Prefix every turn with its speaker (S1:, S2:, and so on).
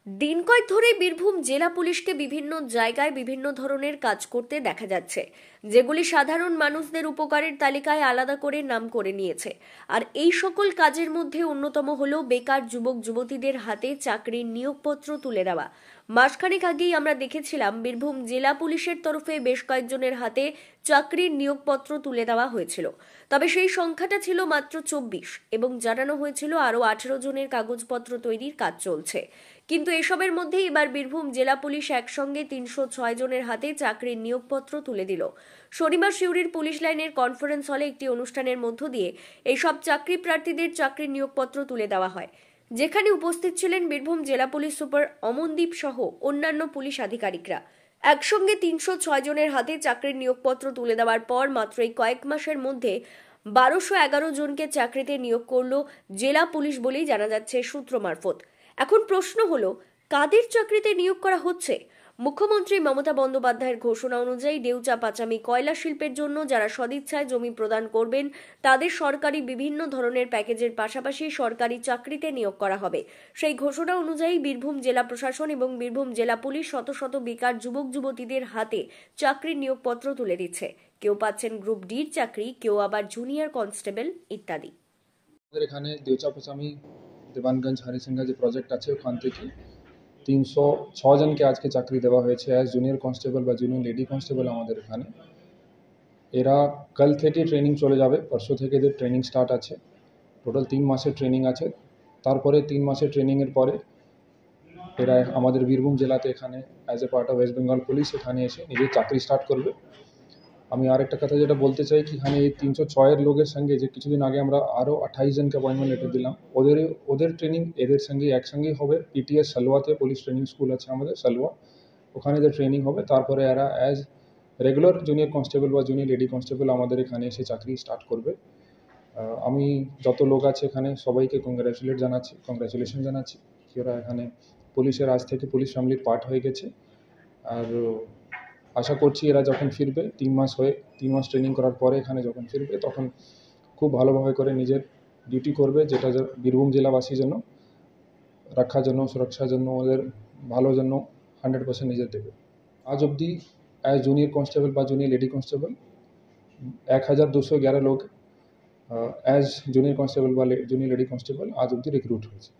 S1: দিন কয়েক ধরে বীরভূম জেলা পুলিশকে বিভিন্ন জায়গায় বিভিন্ন ধরনের কাজ করতে দেখা যাচ্ছে, যেগুলি সাধারণ মানুষদের উপকারের তালিকায় আলাদা করে নাম করে নিয়েছে। আর এই সকল কাজের মধ্যে অন্যতম হলো বেকার যুবক যুবতীদের হাতে চাকরির নিয়োগপত্র তুলে দেওয়া। মাসখানেক আগেই আমরা দেখেছিলাম বীরভূম জেলা পুলিশের তরফে বেশ কয়েকজনের হাতে চাকরির নিয়োগপত্র তুলে দেওয়া হয়েছিল। তবে সেই সংখ্যাটা ছিল মাত্র 24 এবং জানানো হয়েছিল আরও 18 জনের কাগজপত্র তৈরির কাজ চলছে। কিন্তু এসবের মধ্যে এবার বীরভূম জেলা পুলিশ একসঙ্গে 306 জনের হাতে চাকরির নিয়োগপত্র তুলে দিল। শনিবার সিউড়ির পুলিশ লাইনের কনফারেন্স হলে একটি অনুষ্ঠানের মধ্য দিয়ে এইসব চাকরি প্রার্থীদের চাকরির নিয়োগপত্র তুলে দেওয়া হয়, যেখানে উপস্থিত ছিলেন বীরভূম জেলা পুলিশ সুপার অমনদীপ সহ অন্যান্য পুলিশ আধিকারিকরা। একসঙ্গে 306 জনের হাতে চাকরির নিয়োগপত্র তুলে দেওয়ার পর মাত্র এই কয়েক মাসের মধ্যে 1211 জনকে চাকরিতে নিয়োগ করল জেলা পুলিশ বলেই জানা যাচ্ছে সূত্র মারফত। এখন প্রশ্ন হলো, কাদের চাকরিতে নিয়োগ করা হচ্ছে? মুখ্যমন্ত্রী মমতা বন্দ্যোপাধ্যায়ের ঘোষণা অনুযায়ী দেউচা পাচামি কয়লা শিল্পের জন্য যারা সদিচ্ছায় জমি প্রদান করবেন তাদের সরকারি বিভিন্ন ধরনের প্যাকেজের পাশাপাশি সরকারি চাকরিতে নিয়োগ করা হবে। সেই ঘোষণা অনুযায়ী বীরভূম জেলা প্রশাসন এবং বীরভূম জেলা পুলিশ শত শত বেকার যুবক যুবতীদের হাতে চাকরির নিয়োগপত্র তুলে দিচ্ছে। কেউ পাচ্ছেন গ্রুপ ডির চাকরি, কেউ আবার জুনিয়র কনস্টেবল ইত্যাদি।
S2: আমাদের এখানে দেউচা পাচামি দেবানগঞ্জ হরিসিংহা যে প্রজেক্ট আছে ওখান থেকে 306 জনকে আজকে চাকরি দেওয়া হয়েছে অ্যাজ জুনিয়র কনস্টেবল বা জুনিয়র লেডি কনস্টেবল। আমাদের এখানে এরা কাল থেকে ট্রেনিং চলে যাবে, পরশু থেকে এদের ট্রেনিং স্টার্ট আছে। টোটাল 3 মাসের ট্রেনিং আছে। তারপরে 3 মাসের ট্রেনিংয়ের পরে এরা আমাদের বীরভূম জেলাতে এখানে as a part of West Bengal police এখানে এসে নিজের চাকরি স্টার্ট করবে। আমি আরেকটা কথা যেটা বলতে চাই কি এখানে এই 306 লোকের সঙ্গে যে কিছুদিন আগে আমরা আরও 28 জনকে অ্যাপয়েন্টমেন্ট লেটার দিলাম, ওদের ট্রেনিং এদের সঙ্গে একসঙ্গেই হবে। পিটিএস সালুয়াতে পুলিশ ট্রেনিং স্কুল আছে আমাদের সালুয়া, ওখানে এদের ট্রেনিং হবে। তারপরে এরা অ্যাজ রেগুলার জুনিয়র কনস্টেবল বা জুনিয়র লেডি কনস্টেবল আমাদের এখানে এসে চাকরি স্টার্ট করবে। আমি যত লোক আছে এখানে সবাইকে কংগ্রাচুলেশন জানাচ্ছি কি ওরা এখানে পুলিশের আজ থেকে পুলিশ ফ্যামিলির পার্ট হয়ে গেছে। আর আশা করছি এরা যখন ফিরবে 3 মাস ট্রেনিং করার পরে এখানে যখন ফিরবে তখন খুব ভালোভাবে করে নিজের ডিউটি করবে, যেটা বীরভূম জেলাবাসীর জন্য রক্ষার জন্য, সুরক্ষার জন্য, ওদের ভালোর জন্য 100% নিজের দেবে। আজ অবধি অ্যাজ জুনিয়র কনস্টেবল বা জুনিয়র লেডি কনস্টেবল 1211 লোক অ্যাজ জুনিয়র কনস্টেবল বা জুনিয়র লেডি কনস্টেবল আজ অবধি রিক্রুট হয়েছে।